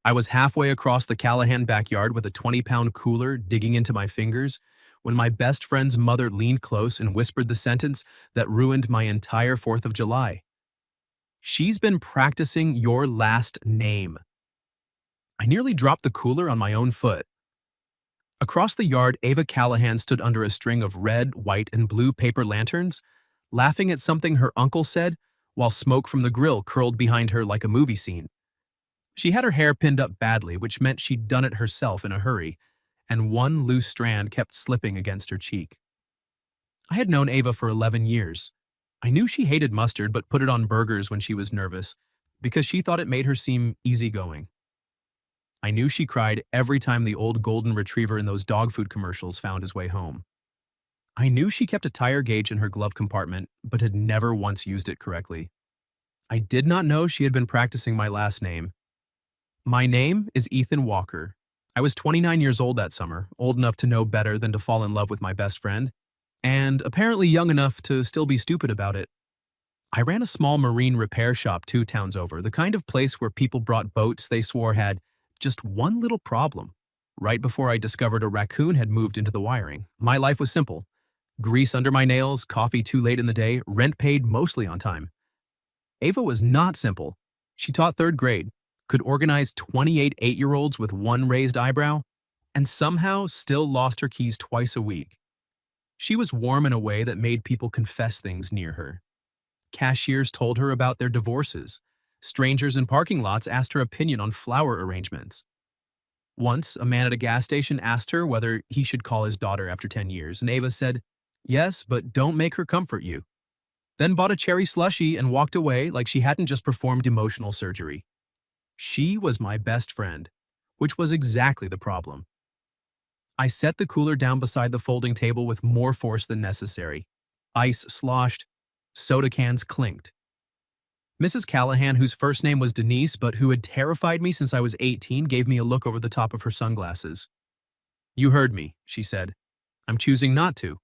I was halfway across the Callahan backyard with a 20-pound cooler digging into my fingers when my best friend's mother leaned close and whispered the sentence that ruined my entire 4th of July. "She's been practicing your last name." I nearly dropped the cooler on my own foot. Across the yard, Ava Callahan stood under a string of red, white, and blue paper lanterns, laughing at something her uncle said, while smoke from the grill curled behind her like a movie scene. She had her hair pinned up badly, which meant she'd done it herself in a hurry, and one loose strand kept slipping against her cheek. I had known Ava for 11 years. I knew she hated mustard but put it on burgers when she was nervous, because she thought it made her seem easygoing. I knew she cried every time the old golden retriever in those dog food commercials found his way home. I knew she kept a tire gauge in her glove compartment, but had never once used it correctly. I did not know she had been practicing my last name. My name is Ethan Walker. I was 29 years old that summer, old enough to know better than to fall in love with my best friend, and apparently young enough to still be stupid about it. I ran a small marine repair shop 2 towns over, the kind of place where people brought boats they swore had just one little problem. Right before I discovered a raccoon had moved into the wiring, my life was simple. Grease under my nails, coffee too late in the day, rent paid mostly on time. Ava was not simple. She taught 3rd grade, could organize 28 8-year-olds with one raised eyebrow, and somehow still lost her keys twice a week. She was warm in a way that made people confess things near her. Cashiers told her about their divorces. Strangers in parking lots asked her opinion on flower arrangements. Once, a man at a gas station asked her whether he should call his daughter after 10 years, and Ava said, "Yes, but don't make her comfort you." Then bought a cherry slushie and walked away like she hadn't just performed emotional surgery. She was my best friend, which was exactly the problem. I set the cooler down beside the folding table with more force than necessary. Ice sloshed, soda cans clinked. Mrs. Callahan, whose first name was Denise but who had terrified me since I was 18, gave me a look over the top of her sunglasses. "You heard me," she said. "I'm choosing not to."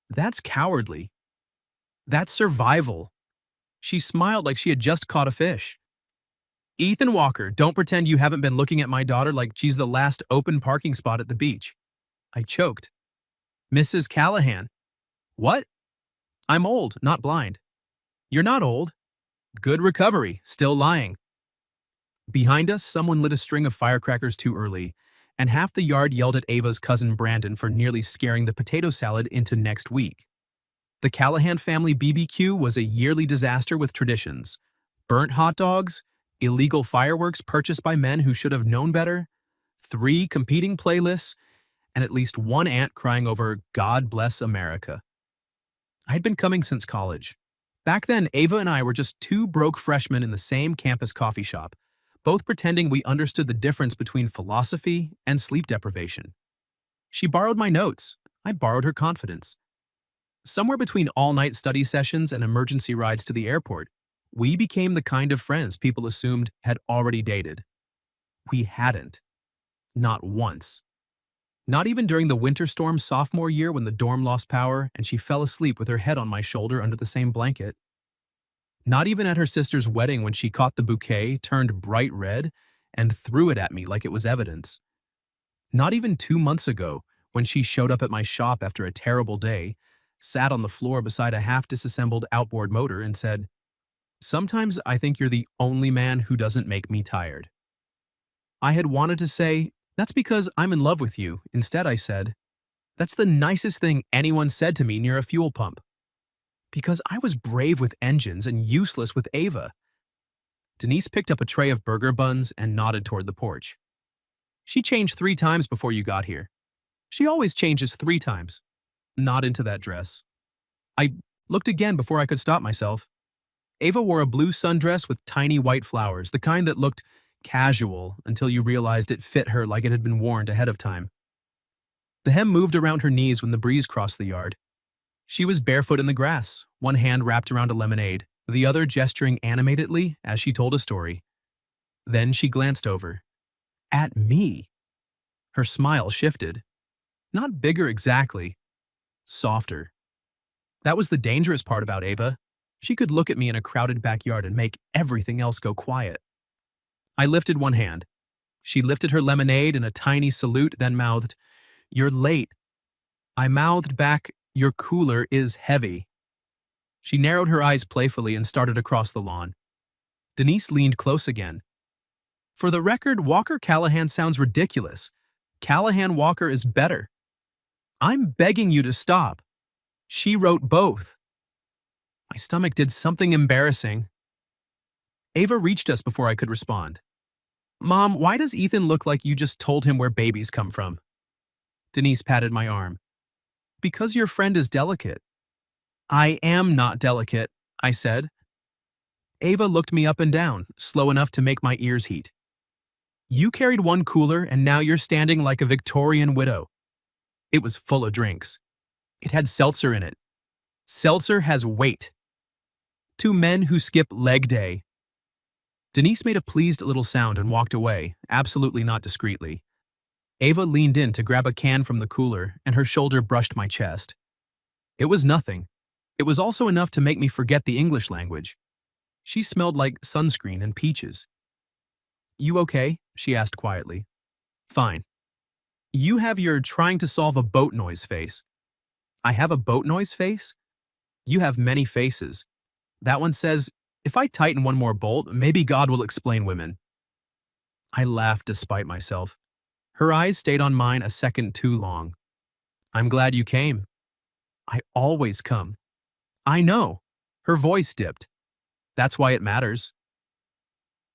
"That's cowardly. That's survival." She smiled like she had just caught a fish. "Ethan Walker, don't pretend you haven't been looking at my daughter like she's the last open parking spot at the beach." I choked. "Mrs. Callahan." "What?" "I'm old, not blind." "You're not old." "Good recovery, still lying." Behind us, someone lit a string of firecrackers too early, and half the yard yelled at Ava's cousin Brandon for nearly scaring the potato salad into next week. The Callahan family BBQ was a yearly disaster with traditions. Burnt hot dogs, illegal fireworks purchased by men who should have known better, 3 competing playlists, and at least one aunt crying over "God bless America." I had been coming since college. Back then, Ava and I were just 2 broke freshmen in the same campus coffee shop, both pretending we understood the difference between philosophy and sleep deprivation. She borrowed my notes. I borrowed her confidence. Somewhere between all-night study sessions and emergency rides to the airport, we became the kind of friends people assumed had already dated. We hadn't. Not once. Not even during the winter storm sophomore year when the dorm lost power and she fell asleep with her head on my shoulder under the same blanket. Not even at her sister's wedding when she caught the bouquet, turned bright red, and threw it at me like it was evidence. Not even 2 months ago when she showed up at my shop after a terrible day, sat on the floor beside a half-disassembled outboard motor and said, "Sometimes I think you're the only man who doesn't make me tired." I had wanted to say, "That's because I'm in love with you." Instead, I said, "That's the nicest thing anyone said to me near a fuel pump." Because I was brave with engines and useless with Ava. Denise picked up a tray of burger buns and nodded toward the porch. "She changed 3 times before you got here. She always changes 3 times. Not into that dress." I looked again before I could stop myself. Ava wore a blue sundress with tiny white flowers, the kind that looked casual until you realized it fit her like it had been worn ahead of time. The hem moved around her knees when the breeze crossed the yard. She was barefoot in the grass, one hand wrapped around a lemonade, the other gesturing animatedly as she told a story. Then she glanced over. At me. Her smile shifted. Not bigger exactly. Softer. That was the dangerous part about Ava. She could look at me in a crowded backyard and make everything else go quiet. I lifted one hand. She lifted her lemonade in a tiny salute, then mouthed, "You're late." I mouthed back, "Your cooler is heavy." She narrowed her eyes playfully and started across the lawn. Denise leaned close again. "For the record, Walker Callahan sounds ridiculous. Callahan Walker is better. I'm begging you to stop. She wrote both." My stomach did something embarrassing. Ava reached us before I could respond. "Mom, why does Ethan look like you just told him where babies come from?" Denise patted my arm. "Because your friend is delicate." "I am not delicate," I said. Ava looked me up and down, slow enough to make my ears heat. "You carried one cooler and now you're standing like a Victorian widow." It was full of drinks. It had seltzer in it. Seltzer has weight. Two men who skip leg day. Denise made a pleased little sound and walked away, absolutely not discreetly. Ava leaned in to grab a can from the cooler, and her shoulder brushed my chest. It was nothing. It was also enough to make me forget the English language. She smelled like sunscreen and peaches. "You okay?" she asked quietly. "Fine." "You have your trying to solve a boat noise face." "I have a boat noise face?" "You have many faces. That one says, if I tighten one more bolt, maybe God will explain women." I laughed despite myself. Her eyes stayed on mine a second too long. "I'm glad you came." "I always come." "I know." Her voice dipped. "That's why it matters."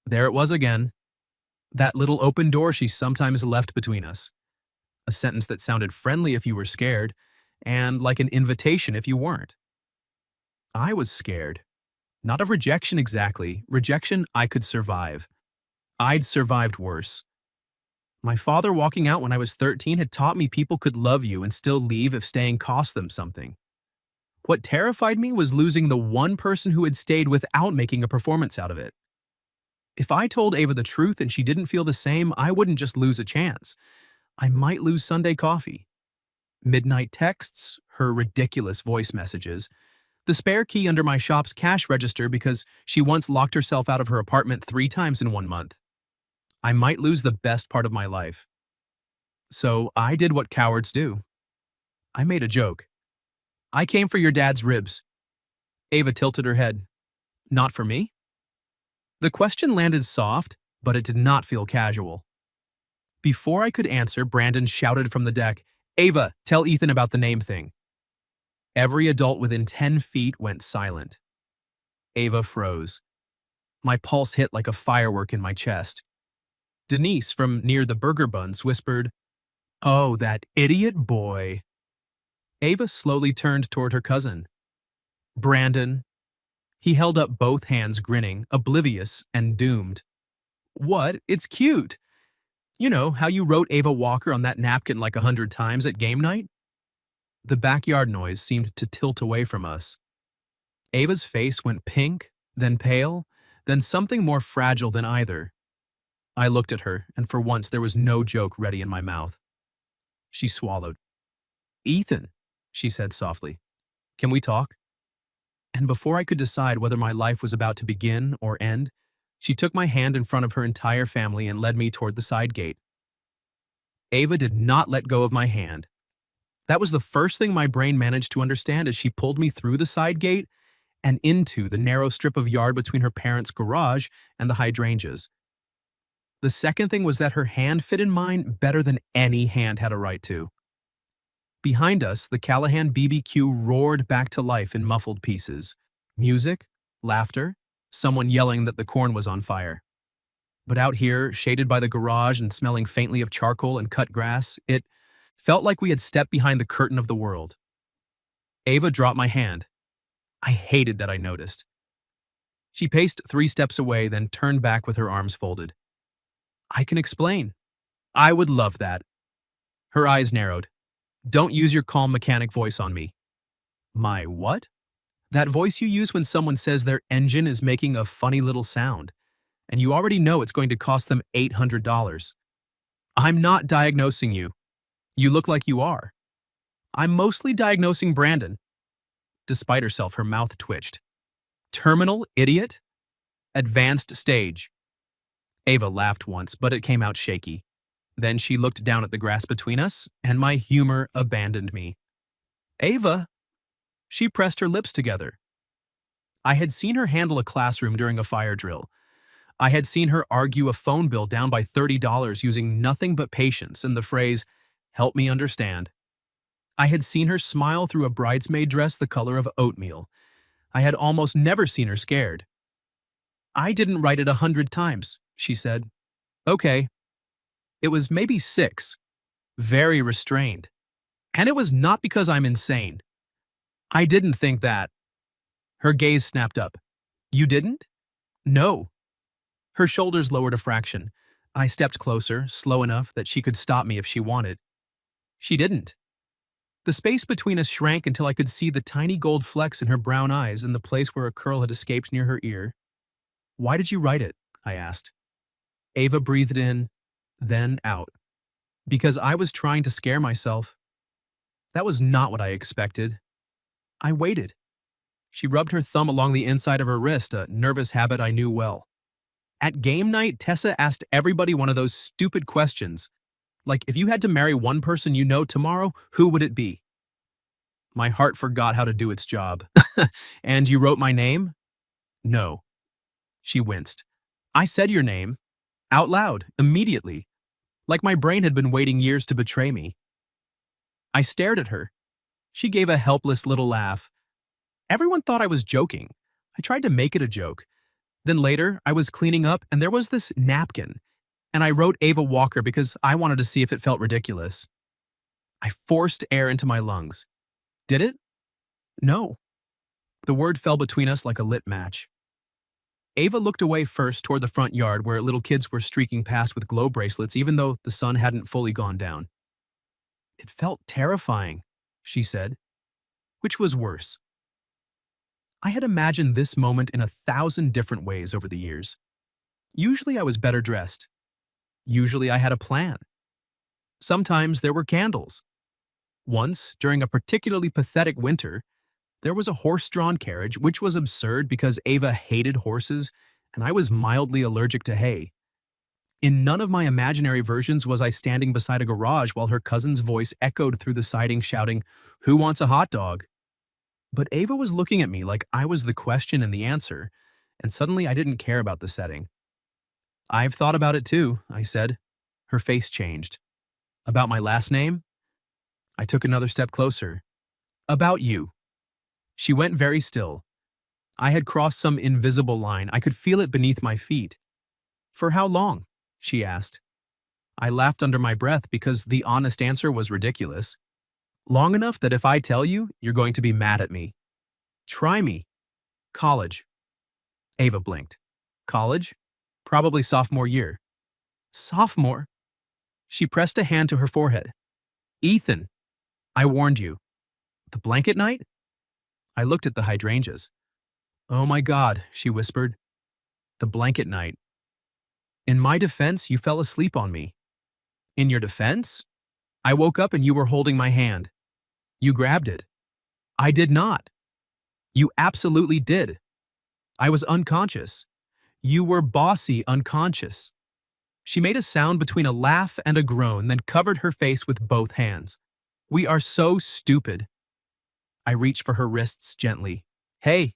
There it was again. That little open door she sometimes left between us. A sentence that sounded friendly if you were scared, and like an invitation if you weren't. I was scared. Not of rejection exactly. Rejection I could survive. I'd survived worse. My father walking out when I was 13 had taught me people could love you and still leave if staying cost them something. What terrified me was losing the one person who had stayed without making a performance out of it. If I told Ava the truth and she didn't feel the same, I wouldn't just lose a chance. I might lose Sunday coffee. Midnight texts, her ridiculous voice messages, the spare key under my shop's cash register because she once locked herself out of her apartment 3 times in 1 month. I might lose the best part of my life. So I did what cowards do. I made a joke. "I came for your dad's ribs." Ava tilted her head. "Not for me?" The question landed soft, but it did not feel casual. Before I could answer, Brandon shouted from the deck, "Ava, tell Ethan about the name thing." Every adult within 10 feet went silent. Ava froze. My pulse hit like a firework in my chest. Denise, from near the burger buns, whispered, "Oh, that idiot boy." Ava slowly turned toward her cousin. "Brandon." He held up both hands, grinning, oblivious and doomed. "What? It's cute. You know, how you wrote Ava Walker on that napkin like 100 times at game night?" The backyard noise seemed to tilt away from us. Ava's face went pink, then pale, then something more fragile than either. I looked at her, and for once there was no joke ready in my mouth. She swallowed. "Ethan," she said softly, "can we talk?" And before I could decide whether my life was about to begin or end, she took my hand in front of her entire family and led me toward the side gate. Ava did not let go of my hand. That was the first thing my brain managed to understand as she pulled me through the side gate and into the narrow strip of yard between her parents' garage and the hydrangeas. The second thing was that her hand fit in mine better than any hand had a right to. Behind us, the Callahan BBQ roared back to life in muffled pieces. Music, laughter, someone yelling that the corn was on fire. But out here, shaded by the garage and smelling faintly of charcoal and cut grass, it felt like we had stepped behind the curtain of the world. Ava dropped my hand. I hated that I noticed. She paced 3 steps away, then turned back with her arms folded. "I can explain." "I would love that." Her eyes narrowed. "Don't use your calm mechanic voice on me." "My what?" "That voice you use when someone says their engine is making a funny little sound, and you already know it's going to cost them $800. I'm not diagnosing you. You look like you are. I'm mostly diagnosing Brandon." Despite herself, her mouth twitched. "Terminal idiot? Advanced stage." Ava laughed once, but it came out shaky. Then she looked down at the grass between us, and my humor abandoned me. Ava! She pressed her lips together. I had seen her handle a classroom during a fire drill. I had seen her argue a phone bill down by $30 using nothing but patience and the phrase, "Help me understand." I had seen her smile through a bridesmaid dress the color of oatmeal. I had almost never seen her scared. "I didn't write it 100 times," she said. "Okay." It was maybe 6. Very restrained. And it was not because I'm insane. I didn't think that. Her gaze snapped up. "You didn't?" "No." Her shoulders lowered a fraction. I stepped closer, slow enough that she could stop me if she wanted. She didn't. The space between us shrank until I could see the tiny gold flecks in her brown eyes and the place where a curl had escaped near her ear. "Why did you write it?" I asked. Ava breathed in, then out. "Because I was trying to scare myself." That was not what I expected. I waited. She rubbed her thumb along the inside of her wrist, a nervous habit I knew well. At game night, Tessa asked everybody one of those stupid questions. Like, if you had to marry one person you know tomorrow, who would it be? My heart forgot how to do its job. "And you wrote my name?" "No." She winced. "I said your name. Out loud, immediately. Like my brain had been waiting years to betray me." I stared at her. She gave a helpless little laugh. Everyone thought I was joking. I tried to make it a joke. Then later, I was cleaning up and there was this napkin. And I wrote Ava Walker because I wanted to see if it felt ridiculous. I forced air into my lungs. Did it? No. The word fell between us like a lit match. Ava looked away first toward the front yard where little kids were streaking past with glow bracelets even though the sun hadn't fully gone down. "It felt terrifying," she said. Which was worse? I had imagined this moment in 1,000 different ways over the years. Usually I was better dressed. Usually I had a plan. Sometimes there were candles. Once, during a particularly pathetic winter, there was a horse-drawn carriage, which was absurd because Ava hated horses and I was mildly allergic to hay. In none of my imaginary versions was I standing beside a garage while her cousin's voice echoed through the siding shouting, "Who wants a hot dog?" But Ava was looking at me like I was the question and the answer, and suddenly I didn't care about the setting. "I've thought about it too," I said. Her face changed. "About my last name?" I took another step closer. "About you." She went very still. I had crossed some invisible line. I could feel it beneath my feet. "For how long?" she asked. I laughed under my breath because the honest answer was ridiculous. "Long enough that if I tell you, you're going to be mad at me." "Try me." "College." Ava blinked. "College? Probably sophomore year." "Sophomore?" She pressed a hand to her forehead. "Ethan, I warned you." "The blanket night?" I looked at the hydrangeas. "Oh my God," she whispered. "The blanket night. In my defense, you fell asleep on me." "In your defense?" "I woke up and you were holding my hand. You grabbed it." "I did not." "You absolutely did." "I was unconscious." "You were bossy unconscious." She made a sound between a laugh and a groan, then covered her face with both hands. "We are so stupid." I reached for her wrists gently. "Hey."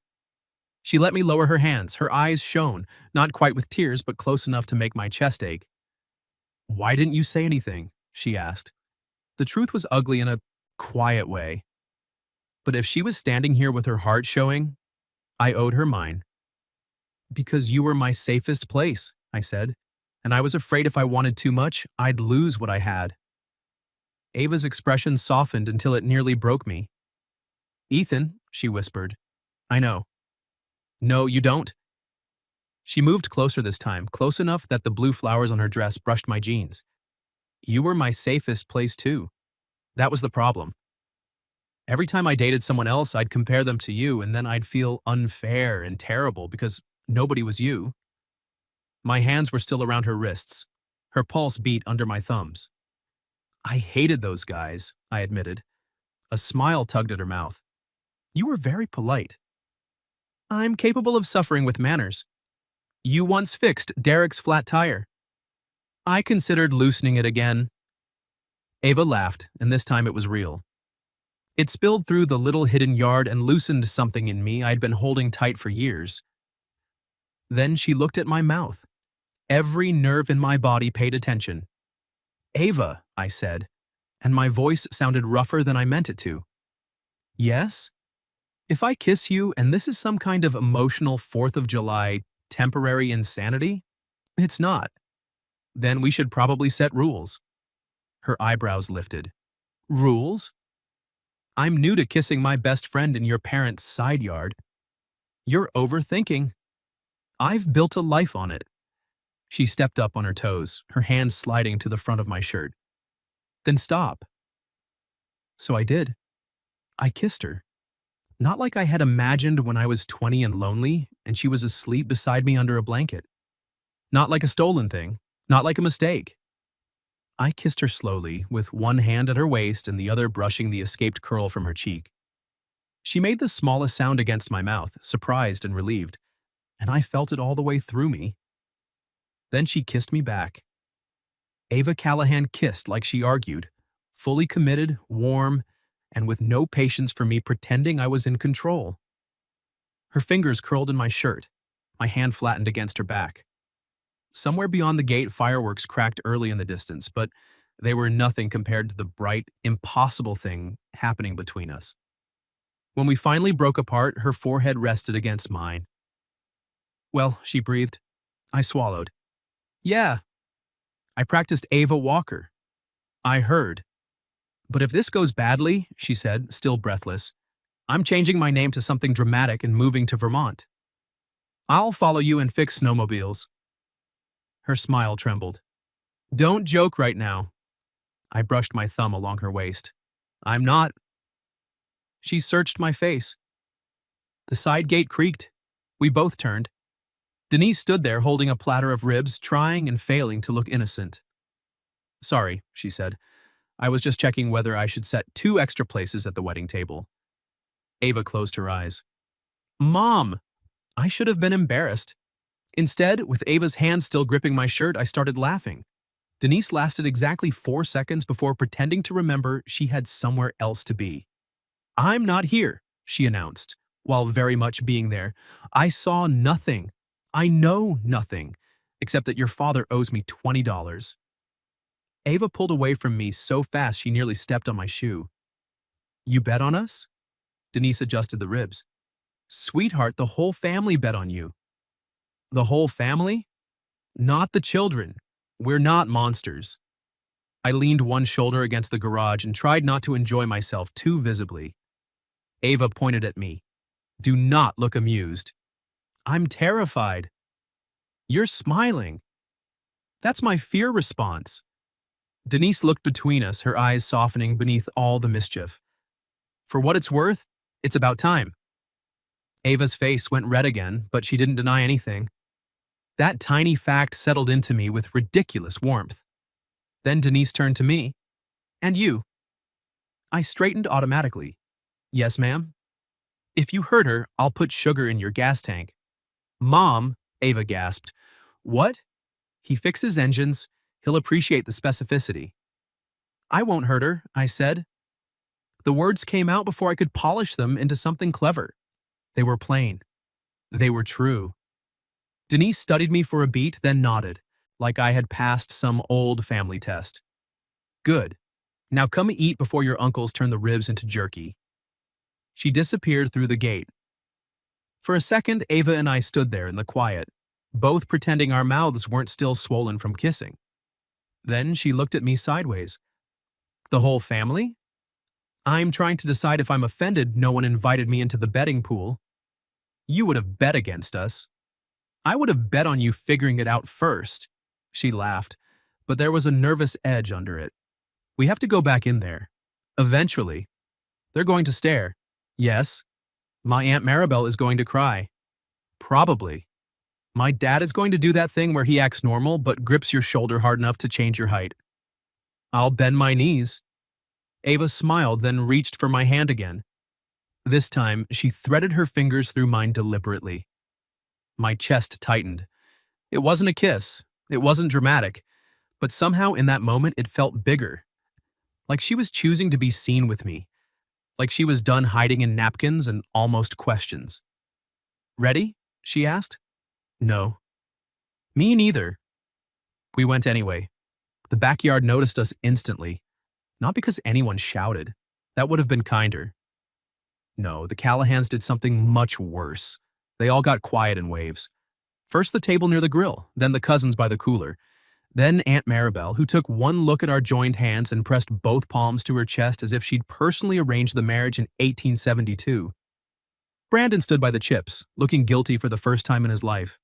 She let me lower her hands. Her eyes shone, not quite with tears, but close enough to make my chest ache. "Why didn't you say anything?" she asked. The truth was ugly in a quiet way. But if she was standing here with her heart showing, I owed her mine. "Because you were my safest place," I said, "and I was afraid if I wanted too much, I'd lose what I had." Ava's expression softened until it nearly broke me. "Ethan," she whispered. "I know." "No, you don't." She moved closer this time, close enough that the blue flowers on her dress brushed my jeans. "You were my safest place too. That was the problem. Every time I dated someone else, I'd compare them to you, and then I'd feel unfair and terrible because nobody was you." My hands were still around her wrists. Her pulse beat under my thumbs. "I hated those guys," I admitted. A smile tugged at her mouth. "You were very polite." "I'm capable of suffering with manners." You once fixed Derek's flat tire. I considered loosening it again. Ava laughed, and this time it was real. It spilled through the little hidden yard and loosened something in me I'd been holding tight for years. Then she looked at my mouth. Every nerve in my body paid attention. Ava, I said, and my voice sounded rougher than I meant it to. Yes? If I kiss you and this is some kind of emotional 4th of July temporary insanity? It's not. Then we should probably set rules. Her eyebrows lifted. Rules? I'm new to kissing my best friend in your parents' side yard. You're overthinking. I've built a life on it. She stepped up on her toes, her hands sliding to the front of my shirt. Then stop. So I did. I kissed her. Not like I had imagined when I was 20 and lonely and she was asleep beside me under a blanket. Not like a stolen thing. Not like a mistake. I kissed her slowly, with one hand at her waist and the other brushing the escaped curl from her cheek. She made the smallest sound against my mouth, surprised and relieved, and I felt it all the way through me. Then she kissed me back. Ava Callahan kissed like she argued, fully committed, warm, and with no patience for me pretending I was in control. Her fingers curled in my shirt, my hand flattened against her back. Somewhere beyond the gate, fireworks cracked early in the distance, but they were nothing compared to the bright, impossible thing happening between us. When we finally broke apart, her forehead rested against mine. Well, she breathed. I swallowed. Yeah. I practiced Ava Walker. I heard. But if this goes badly, she said, still breathless, I'm changing my name to something dramatic and moving to Vermont. I'll follow you and fix snowmobiles. Her smile trembled. Don't joke right now. I brushed my thumb along her waist. I'm not. She searched my face. The side gate creaked. We both turned. Denise stood there holding a platter of ribs, trying and failing to look innocent. Sorry, she said. I was just checking whether I should set 2 extra places at the wedding table. Ava closed her eyes. Mom! I should have been embarrassed. Instead, with Ava's hand still gripping my shirt, I started laughing. Denise lasted exactly 4 seconds before pretending to remember she had somewhere else to be. I'm not here, she announced, while very much being there. I saw nothing. I know nothing, except that your father owes me $20. Ava pulled away from me so fast she nearly stepped on my shoe. You bet on us? Denise adjusted the ribs. Sweetheart, the whole family bet on you. The whole family? Not the children. We're not monsters. I leaned one shoulder against the garage and tried not to enjoy myself too visibly. Ava pointed at me. Do not look amused. I'm terrified. You're smiling. That's my fear response. Denise looked between us, her eyes softening beneath all the mischief. For what it's worth, it's about time. Ava's face went red again, but she didn't deny anything. That tiny fact settled into me with ridiculous warmth. Then Denise turned to me. And you? I straightened automatically. Yes, ma'am. If you hurt her, I'll put sugar in your gas tank. Mom, Ava gasped. What? He fixes engines. He'll appreciate the specificity. I won't hurt her, I said. The words came out before I could polish them into something clever. They were plain. They were true. Denise studied me for a beat, then nodded, like I had passed some old family test. Good. Now come eat before your uncles turn the ribs into jerky. She disappeared through the gate. For a second, Ava and I stood there in the quiet, both pretending our mouths weren't still swollen from kissing. Then she looked at me sideways. The whole family? I'm trying to decide if I'm offended no one invited me into the betting pool. You would have bet against us. I would have bet on you figuring it out first. She laughed, but there was a nervous edge under it. We have to go back in there. Eventually. They're going to stare. Yes. My Aunt Maribel is going to cry. Probably. My dad is going to do that thing where he acts normal but grips your shoulder hard enough to change your height. I'll bend my knees. Ava smiled, then reached for my hand again. This time, she threaded her fingers through mine deliberately. My chest tightened. It wasn't a kiss. It wasn't dramatic. But somehow in that moment it felt bigger. Like she was choosing to be seen with me. Like she was done hiding in napkins and almost questions. Ready? She asked. No. Me neither. We went anyway. The backyard noticed us instantly. Not because anyone shouted. That would have been kinder. No, the Callahans did something much worse. They all got quiet in waves. First the table near the grill, then the cousins by the cooler, then Aunt Maribel, who took one look at our joined hands and pressed both palms to her chest as if she'd personally arranged the marriage in 1872. Brandon stood by the chips, looking guilty for the first time in his life.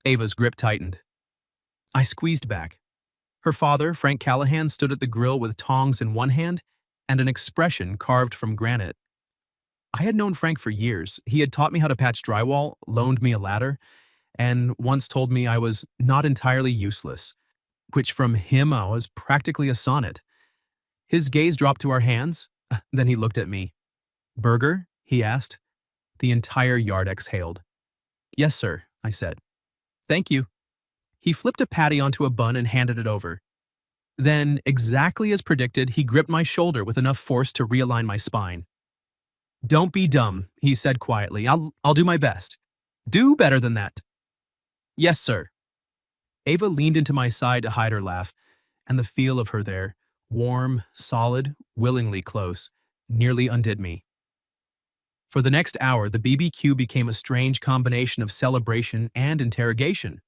Ava's grip tightened. I squeezed back. Her father, Frank Callahan, stood at the grill with tongs in one hand and an expression carved from granite. I had known Frank for years. He had taught me how to patch drywall, loaned me a ladder, and once told me I was not entirely useless, which from him was practically a sonnet. His gaze dropped to our hands, then he looked at me. Burger? He asked. The entire yard exhaled. Yes, sir, I said. Thank you. He flipped a patty onto a bun and handed it over. Then, exactly as predicted, he gripped my shoulder with enough force to realign my spine. Don't be dumb, he said quietly. I'll do my best. Do better than that. Yes, sir. Ava leaned into my side to hide her laugh, and the feel of her there, warm, solid, willingly close, nearly undid me. For the next hour, the BBQ became a strange combination of celebration and interrogation.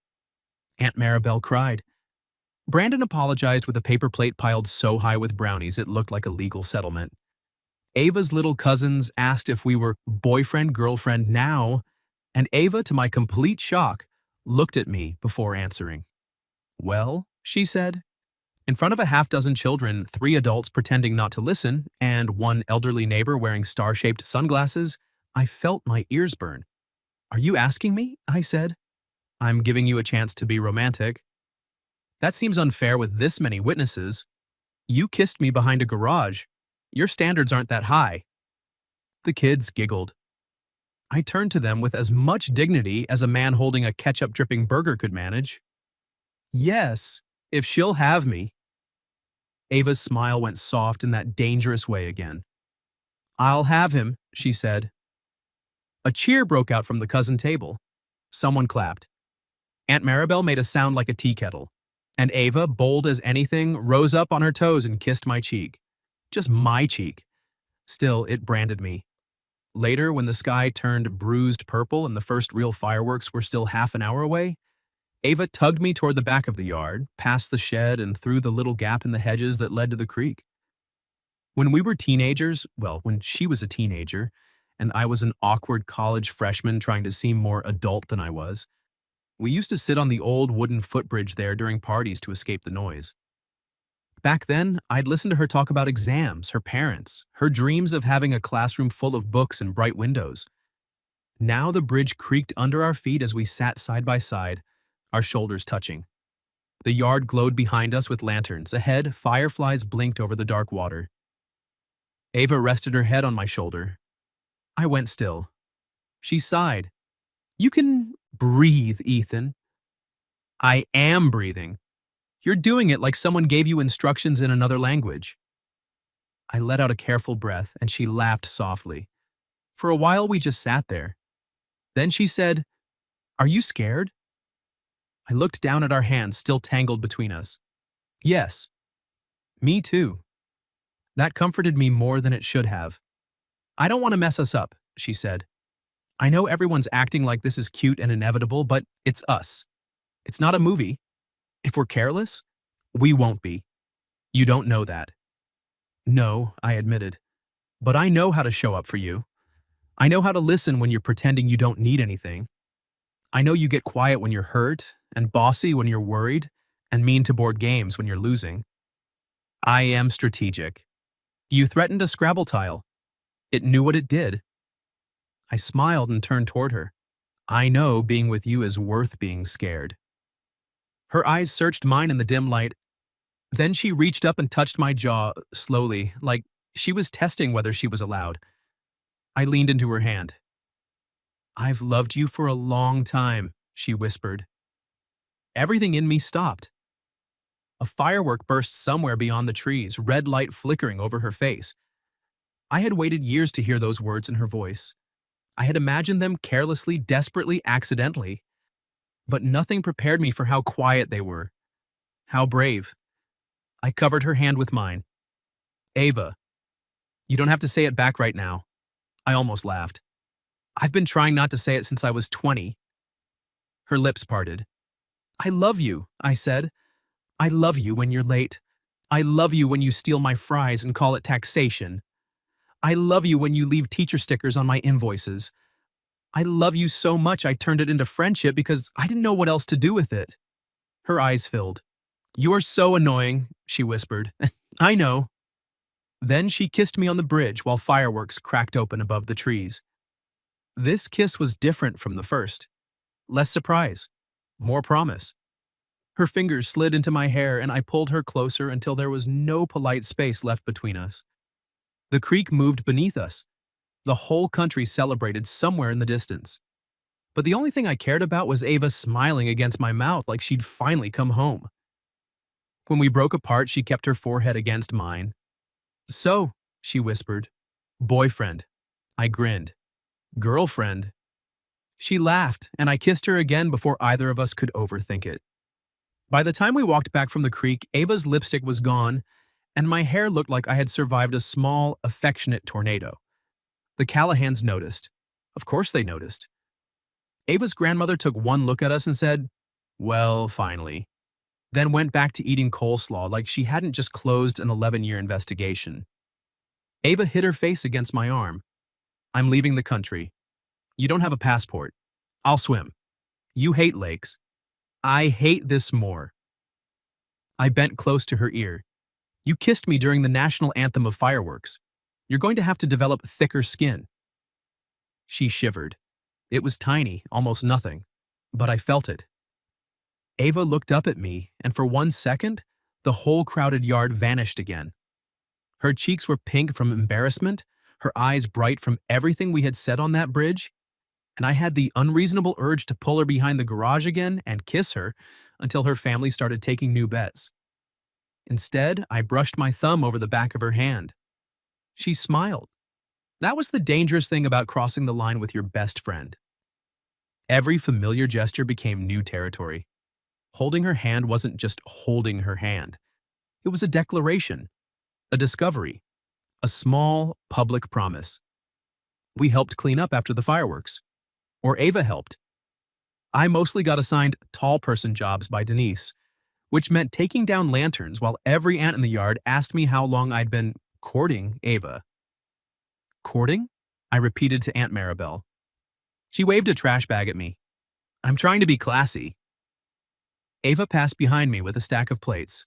Aunt Maribel cried. Brandon apologized with a paper plate piled so high with brownies it looked like a legal settlement. Ava's little cousins asked if we were boyfriend-girlfriend now, and Ava, to my complete shock, looked at me before answering. Well, she said. In front of a half-dozen children, 3 adults pretending not to listen, and one elderly neighbor wearing star-shaped sunglasses, I felt my ears burn. Are you asking me? I said. I'm giving you a chance to be romantic. That seems unfair with this many witnesses. You kissed me behind a garage. Your standards aren't that high. The kids giggled. I turned to them with as much dignity as a man holding a ketchup-dripping burger could manage. Yes, if she'll have me. Ava's smile went soft in that dangerous way again. I'll have him, she said. A cheer broke out from the cousin table. Someone clapped. Aunt Maribel made a sound like a tea kettle, and Ava, bold as anything, rose up on her toes and kissed my cheek. Just my cheek. Still, it branded me. Later, when the sky turned bruised purple and the first real fireworks were still half an hour away, Ava tugged me toward the back of the yard, past the shed and through the little gap in the hedges that led to the creek. When we were teenagers, well, when she was a teenager, and I was an awkward college freshman trying to seem more adult than I was, we used to sit on the old wooden footbridge there during parties to escape the noise. Back then, I'd listen to her talk about exams, her parents, her dreams of having a classroom full of books and bright windows. Now the bridge creaked under our feet as we sat side by side, our shoulders touching. The yard glowed behind us with lanterns. Ahead, fireflies blinked over the dark water. Ava rested her head on my shoulder. I went still. She sighed. You can breathe, Ethan. I am breathing. You're doing it like someone gave you instructions in another language. I let out a careful breath, and she laughed softly. For a while, we just sat there. Then she said, Are you scared? I looked down at our hands still tangled between us. Yes. Me too. That comforted me more than it should have. I don't want to mess us up, she said. I know everyone's acting like this is cute and inevitable, but it's us. It's not a movie. If we're careless, we won't be. You don't know that. No, I admitted. But I know how to show up for you. I know how to listen when you're pretending you don't need anything. I know you get quiet when you're hurt, and bossy when you're worried, and mean to board games when you're losing. I am strategic. You threatened a Scrabble tile. It knew what it did. I smiled and turned toward her. I know being with you is worth being scared. Her eyes searched mine in the dim light. Then she reached up and touched my jaw, slowly, like she was testing whether she was allowed. I leaned into her hand. I've loved you for a long time, she whispered. Everything in me stopped. A firework burst somewhere beyond the trees, red light flickering over her face. I had waited years to hear those words in her voice. I had imagined them carelessly, desperately, accidentally, but nothing prepared me for how quiet they were, how brave. I covered her hand with mine. Ava, you don't have to say it back right now. I almost laughed. I've been trying not to say it since I was 20. Her lips parted. I love you, I said. I love you when you're late. I love you when you steal my fries and call it taxation. I love you when you leave teacher stickers on my invoices. I love you so much I turned it into friendship because I didn't know what else to do with it. Her eyes filled. You are so annoying, she whispered. I know. Then she kissed me on the bridge while fireworks cracked open above the trees. This kiss was different from the first. Less surprise. More promise. Her fingers slid into my hair and I pulled her closer until there was no polite space left between us. The creek moved beneath us. The whole country celebrated somewhere in the distance. But the only thing I cared about was Ava smiling against my mouth like she'd finally come home. When we broke apart, she kept her forehead against mine. So, she whispered. Boyfriend. I grinned. Girlfriend. She laughed, and I kissed her again before either of us could overthink it. By the time we walked back from the creek, Ava's lipstick was gone, and my hair looked like I had survived a small, affectionate tornado. The Callahans noticed. Of course they noticed. Ava's grandmother took one look at us and said, well, finally. Then went back to eating coleslaw like she hadn't just closed an 11-year investigation. Ava hid her face against my arm. I'm leaving the country. You don't have a passport. I'll swim. You hate lakes. I hate this more. I bent close to her ear. You kissed me during the national anthem of fireworks. You're going to have to develop thicker skin. She shivered. It was tiny, almost nothing, but I felt it. Ava looked up at me, and for 1 second, the whole crowded yard vanished again. Her cheeks were pink from embarrassment, her eyes bright from everything we had said on that bridge, and I had the unreasonable urge to pull her behind the garage again and kiss her until her family started taking new bets. Instead, I brushed my thumb over the back of her hand. She smiled. That was the dangerous thing about crossing the line with your best friend. Every familiar gesture became new territory. Holding her hand wasn't just holding her hand. It was a declaration, a discovery, a small, public promise. We helped clean up after the fireworks. Or Ava helped. I mostly got assigned tall person jobs by Denise, which meant taking down lanterns while every ant in the yard asked me how long I'd been courting Ava. Courting? I repeated to Aunt Maribel. She waved a trash bag at me. I'm trying to be classy. Ava passed behind me with a stack of plates.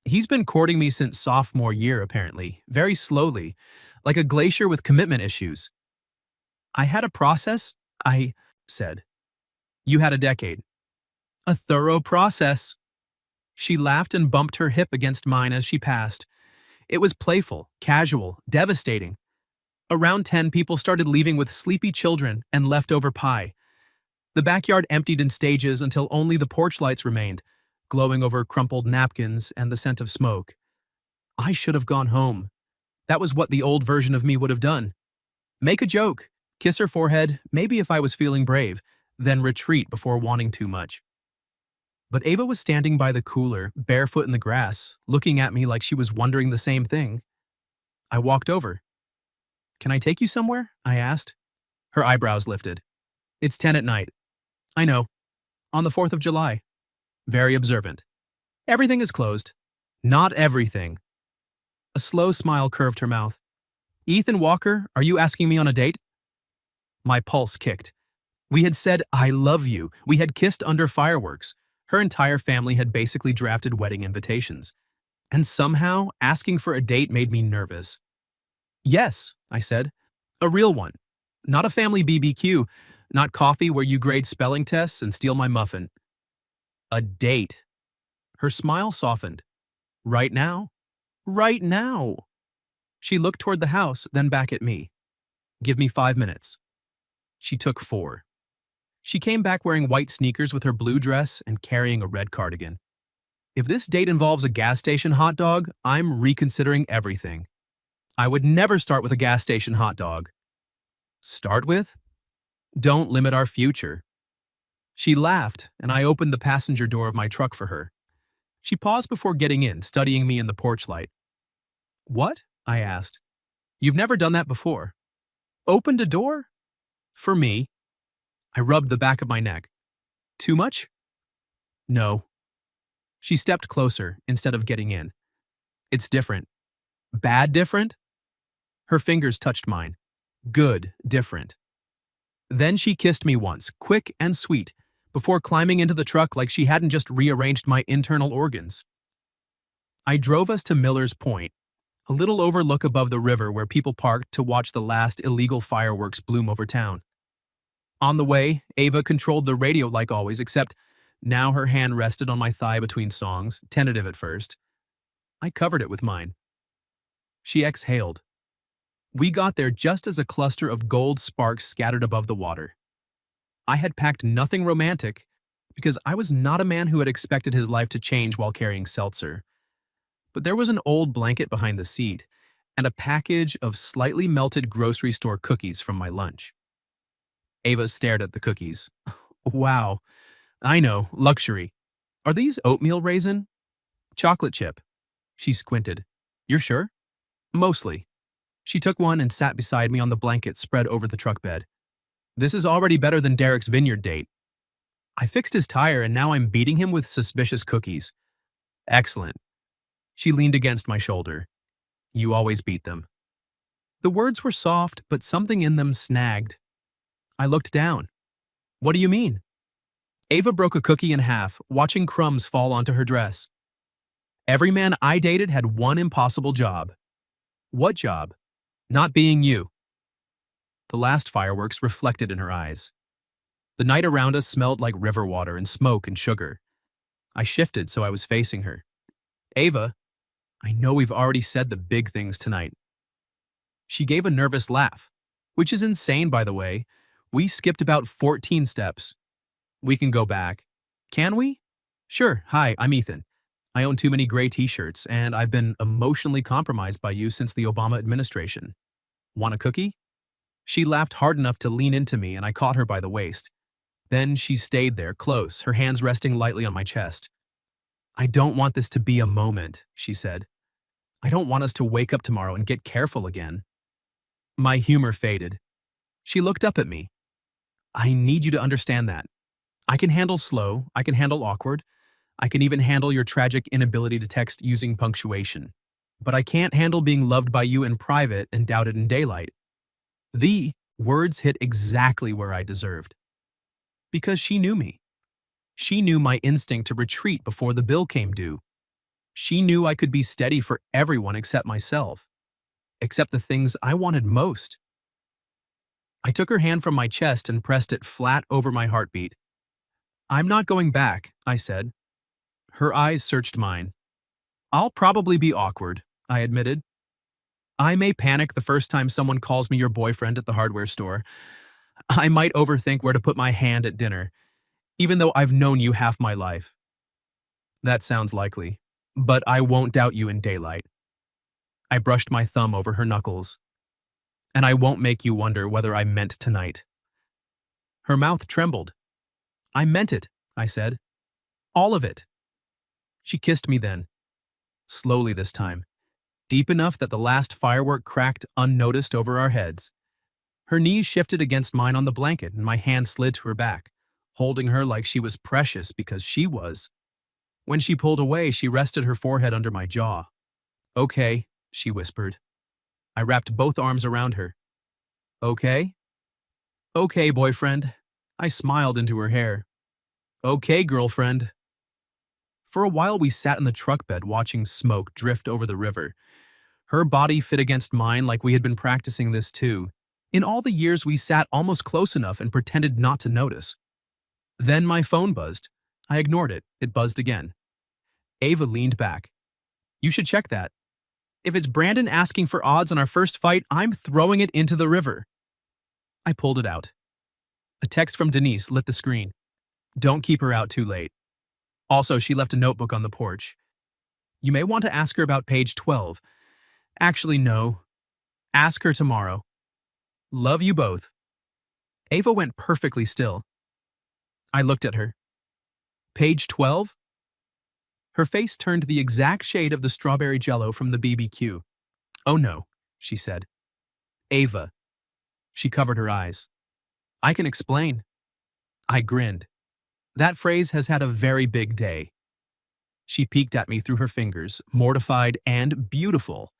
He's been courting me since sophomore year, apparently, very slowly, like a glacier with commitment issues. I had a process, I said. You had a decade. A thorough process. She laughed and bumped her hip against mine as she passed. It was playful, casual, devastating. Around 10 people started leaving with sleepy children and leftover pie. The backyard emptied in stages until only the porch lights remained, glowing over crumpled napkins and the scent of smoke. I should have gone home. That was what the old version of me would have done. Make a joke, kiss her forehead, maybe if I was feeling brave, then retreat before wanting too much. But Ava was standing by the cooler, barefoot in the grass, looking at me like she was wondering the same thing. I walked over. Can I take you somewhere? I asked. Her eyebrows lifted. It's 10 at night. I know. On the 4th of July. Very observant. Everything is closed. Not everything. A slow smile curved her mouth. Ethan Walker, are you asking me on a date? My pulse kicked. We had said, I love you. We had kissed under fireworks. Her entire family had basically drafted wedding invitations. And somehow, asking for a date made me nervous. Yes, I said. A real one. Not a family BBQ. Not coffee where you grade spelling tests and steal my muffin. A date. Her smile softened. Right now? Right now. She looked toward the house, then back at me. Give me 5 minutes. She took 4. She came back wearing white sneakers with her blue dress and carrying a red cardigan. If this date involves a gas station hot dog, I'm reconsidering everything. I would never start with a gas station hot dog. Start with? Don't limit our future. She laughed, and I opened the passenger door of my truck for her. She paused before getting in, studying me in the porch light. What? I asked. You've never done that before. Opened a door? For me. I rubbed the back of my neck. Too much? No. She stepped closer instead of getting in. It's different. Bad different? Her fingers touched mine. Good different. Then she kissed me once, quick and sweet, before climbing into the truck like she hadn't just rearranged my internal organs. I drove us to Miller's Point, a little overlook above the river where people parked to watch the last illegal fireworks bloom over town. On the way, Ava controlled the radio like always, except now her hand rested on my thigh between songs, tentative at first. I covered it with mine. She exhaled. We got there just as a cluster of gold sparks scattered above the water. I had packed nothing romantic because I was not a man who had expected his life to change while carrying seltzer. But there was an old blanket behind the seat and a package of slightly melted grocery store cookies from my lunch. Ava stared at the cookies. Wow. I know, luxury. Are these oatmeal raisin? Chocolate chip. She squinted. You're sure? Mostly. She took one and sat beside me on the blanket spread over the truck bed. This is already better than Derek's vineyard date. I fixed his tire and now I'm beating him with suspicious cookies. Excellent. She leaned against my shoulder. You always beat them. The words were soft, but something in them snagged. I looked down. What do you mean? Ava broke a cookie in half, watching crumbs fall onto her dress. Every man I dated had one impossible job. What job? Not being you. The last fireworks reflected in her eyes. The night around us smelled like river water and smoke and sugar. I shifted so I was facing her. Ava, I know we've already said the big things tonight. She gave a nervous laugh, which is insane, by the way. We skipped about 14 steps. We can go back. Can we? Sure. Hi, I'm Ethan. I own too many gray t-shirts, and I've been emotionally compromised by you since the Obama administration. Want a cookie? She laughed hard enough to lean into me, and I caught her by the waist. Then she stayed there, close, her hands resting lightly on my chest. I don't want this to be a moment, she said. I don't want us to wake up tomorrow and get careful again. My humor faded. She looked up at me. I need you to understand that. I can handle slow, I can handle awkward, I can even handle your tragic inability to text using punctuation. But I can't handle being loved by you in private and doubted in daylight. The words hit exactly where I deserved. Because she knew me. She knew my instinct to retreat before the bill came due. She knew I could be steady for everyone except myself. Except the things I wanted most. I took her hand from my chest and pressed it flat over my heartbeat. I'm not going back, I said. Her eyes searched mine. I'll probably be awkward, I admitted. I may panic the first time someone calls me your boyfriend at the hardware store. I might overthink where to put my hand at dinner, even though I've known you half my life. That sounds likely, but I won't doubt you in daylight. I brushed my thumb over her knuckles. And I won't make you wonder whether I meant tonight. Her mouth trembled. I meant it, I said. All of it. She kissed me then. Slowly this time. Deep enough that the last firework cracked unnoticed over our heads. Her knees shifted against mine on the blanket and my hand slid to her back, holding her like she was precious because she was. When she pulled away, she rested her forehead under my jaw. Okay, she whispered. I wrapped both arms around her. Okay? Okay, boyfriend. I smiled into her hair. Okay, girlfriend. For a while we sat in the truck bed watching smoke drift over the river. Her body fit against mine like we had been practicing this too. In all the years we sat almost close enough and pretended not to notice. Then my phone buzzed. I ignored it. It buzzed again. Ava leaned back. You should check that. If it's Brandon asking for odds on our first fight, I'm throwing it into the river. I pulled it out. A text from Denise lit the screen. Don't keep her out too late. Also, she left a notebook on the porch. You may want to ask her about page 12. Actually, no. Ask her tomorrow. Love you both. Ava went perfectly still. I looked at her. Page 12? Her face turned the exact shade of the strawberry jello from the BBQ. Oh no, she said. Ava. She covered her eyes. I can explain. I grinned. That phrase has had a very big day. She peeked at me through her fingers, mortified and beautiful.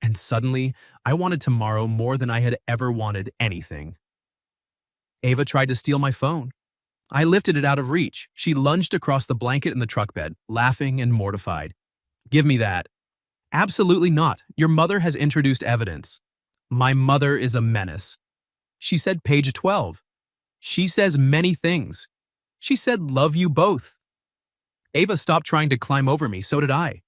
And suddenly, I wanted tomorrow more than I had ever wanted anything. Ava tried to steal my phone. I lifted it out of reach. She lunged across the blanket in the truck bed, laughing and mortified. Give me that. Absolutely not. Your mother has introduced evidence. My mother is a menace. She said page 12. She says many things. She said love you both. Ava stopped trying to climb over me, so did I.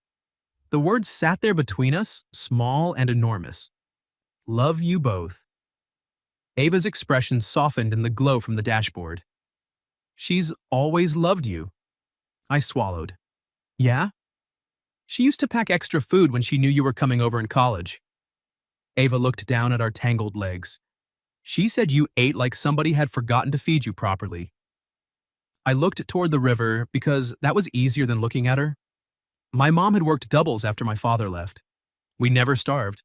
The words sat there between us, small and enormous. Love you both. Ava's expression softened in the glow from the dashboard. She's always loved you. I swallowed. Yeah? She used to pack extra food when she knew you were coming over in college. Ava looked down at our tangled legs. She said you ate like somebody had forgotten to feed you properly. I looked toward the river because that was easier than looking at her. My mom had worked doubles after my father left. We never starved.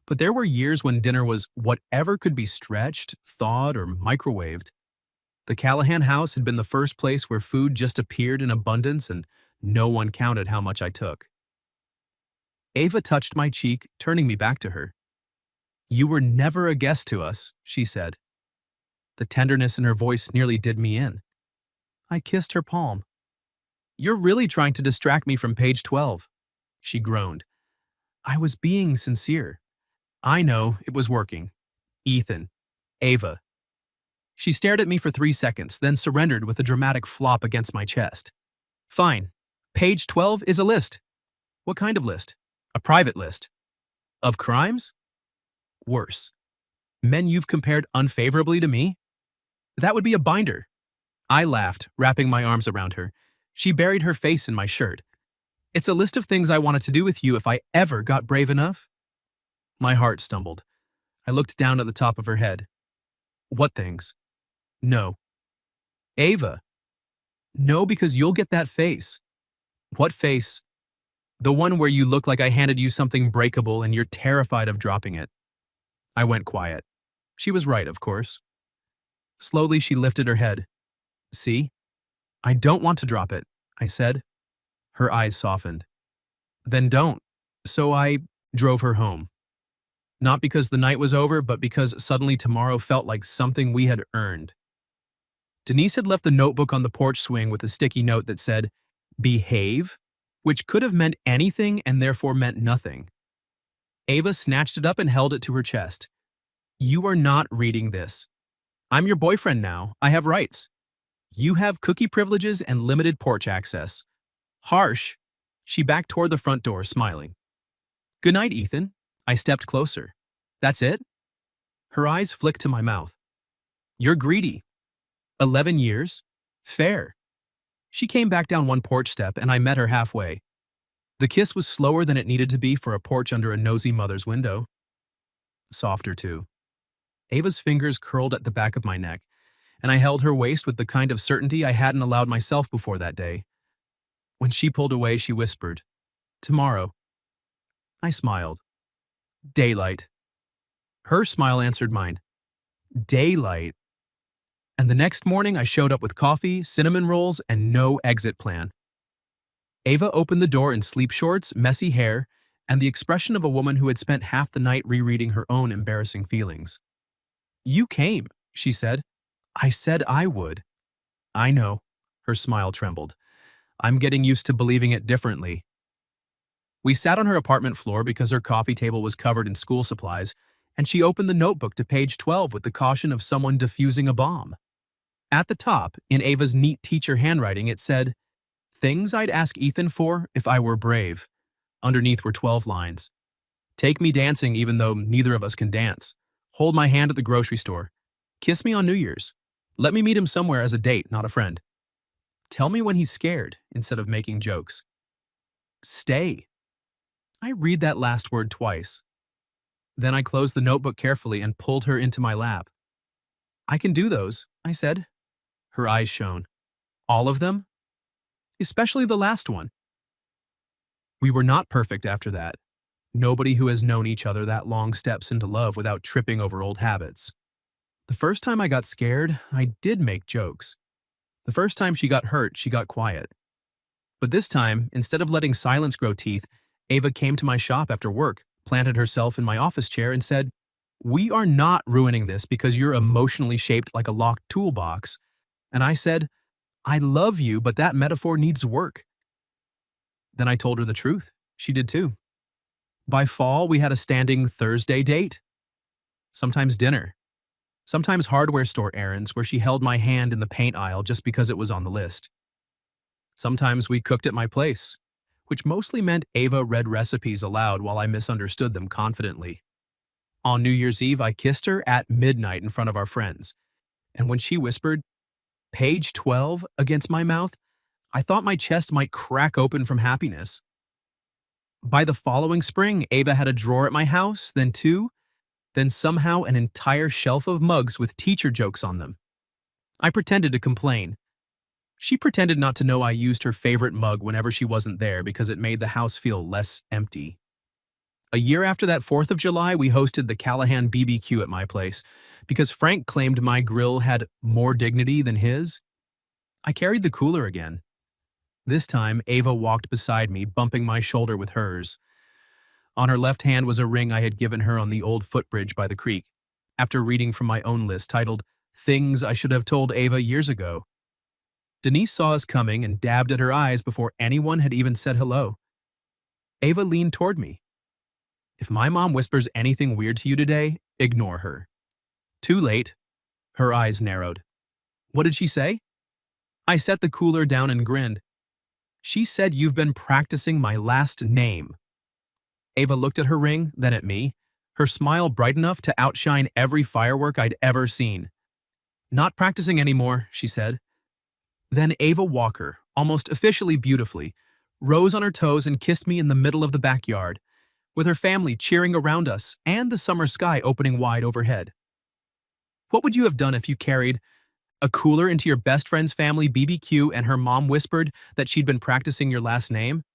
But there were years when dinner was whatever could be stretched, thawed, or microwaved. The Callahan house had been the first place where food just appeared in abundance and no one counted how much I took. Ava touched my cheek, turning me back to her. You were never a guest to us, she said. The tenderness in her voice nearly did me in. I kissed her palm. You're really trying to distract me from page 12, she groaned. I was being sincere. I know, it was working. Ethan. Ava. She stared at me for 3 seconds, then surrendered with a dramatic flop against my chest. Fine. Page 12 is a list. What kind of list? A private list. Of crimes? Worse. Men you've compared unfavorably to me? That would be a binder. I laughed, wrapping my arms around her. She buried her face in my shirt. It's a list of things I wanted to do with you if I ever got brave enough. My heart stumbled. I looked down at the top of her head. What things? No. Ava. No, because you'll get that face. What face? The one where you look like I handed you something breakable and you're terrified of dropping it. I went quiet. She was right, of course. Slowly, she lifted her head. See? I don't want to drop it, I said. Her eyes softened. Then don't. So I drove her home. Not because the night was over, but because suddenly tomorrow felt like something we had earned. Denise had left the notebook on the porch swing with a sticky note that said, Behave, which could have meant anything and therefore meant nothing. Ava snatched it up and held it to her chest. You are not reading this. I'm your boyfriend now. I have rights. You have cookie privileges and limited porch access. Harsh. She backed toward the front door, smiling. Good night, Ethan. I stepped closer. That's it? Her eyes flicked to my mouth. You're greedy. 11 years? Fair. She came back down one porch step and I met her halfway. The kiss was slower than it needed to be for a porch under a nosy mother's window. Softer, too. Ava's fingers curled at the back of my neck, and I held her waist with the kind of certainty I hadn't allowed myself before that day. When she pulled away, she whispered, Tomorrow. I smiled. Daylight. Her smile answered mine. Daylight. And the next morning, I showed up with coffee, cinnamon rolls, and no exit plan. Ava opened the door in sleep shorts, messy hair, and the expression of a woman who had spent half the night rereading her own embarrassing feelings. You came, she said. I said I would. I know. Her smile trembled. I'm getting used to believing it differently. We sat on her apartment floor because her coffee table was covered in school supplies, and she opened the notebook to page 12 with the caution of someone defusing a bomb. At the top, in Ava's neat teacher handwriting, it said, Things I'd ask Ethan for if I were brave. Underneath were 12 lines. Take me dancing even though neither of us can dance. Hold my hand at the grocery store. Kiss me on New Year's. Let me meet him somewhere as a date, not a friend. Tell me when he's scared instead of making jokes. Stay. I read that last word twice. Then I closed the notebook carefully and pulled her into my lap. I can do those, I said. Her eyes shone. All of them? Especially the last one. We were not perfect after that. Nobody who has known each other that long steps into love without tripping over old habits. The first time I got scared, I did make jokes. The first time she got hurt, she got quiet. But this time, instead of letting silence grow teeth, Ava came to my shop after work, planted herself in my office chair, and said, "We are not ruining this because you're emotionally shaped like a locked toolbox." And I said, "I love you, but that metaphor needs work." Then I told her the truth. She did too. By fall, we had a standing Thursday date. Sometimes dinner. Sometimes hardware store errands where she held my hand in the paint aisle just because it was on the list. Sometimes we cooked at my place, which mostly meant Ava read recipes aloud while I misunderstood them confidently. On New Year's Eve, I kissed her at midnight in front of our friends, and when she whispered, "Page 12," against my mouth, I thought my chest might crack open from happiness. By the following spring, Ava had a drawer at my house, then two, then somehow an entire shelf of mugs with teacher jokes on them. I pretended to complain. She pretended not to know I used her favorite mug whenever she wasn't there because it made the house feel less empty. A year after that 4th of July, we hosted the Callahan BBQ at my place because Frank claimed my grill had more dignity than his. I carried the cooler again. This time, Ava walked beside me, bumping my shoulder with hers. On her left hand was a ring I had given her on the old footbridge by the creek, after reading from my own list titled, "Things I Should Have Told Ava Years Ago." Denise saw us coming and dabbed at her eyes before anyone had even said hello. Ava leaned toward me. "If my mom whispers anything weird to you today, ignore her." Too late. Her eyes narrowed. "What did she say?" I set the cooler down and grinned. "She said you've been practicing my last name." Ava looked at her ring, then at me, her smile bright enough to outshine every firework I'd ever seen. "Not practicing anymore," she said. Then Ava Walker, almost officially beautifully, rose on her toes and kissed me in the middle of the backyard, with her family cheering around us and the summer sky opening wide overhead. What would you have done if you carried a cooler into your best friend's family BBQ and her mom whispered that she'd been practicing your last name?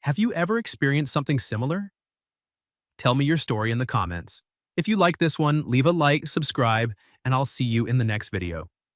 Have you ever experienced something similar? Tell me your story in the comments. If you like this one, leave a like, subscribe, and I'll see you in the next video.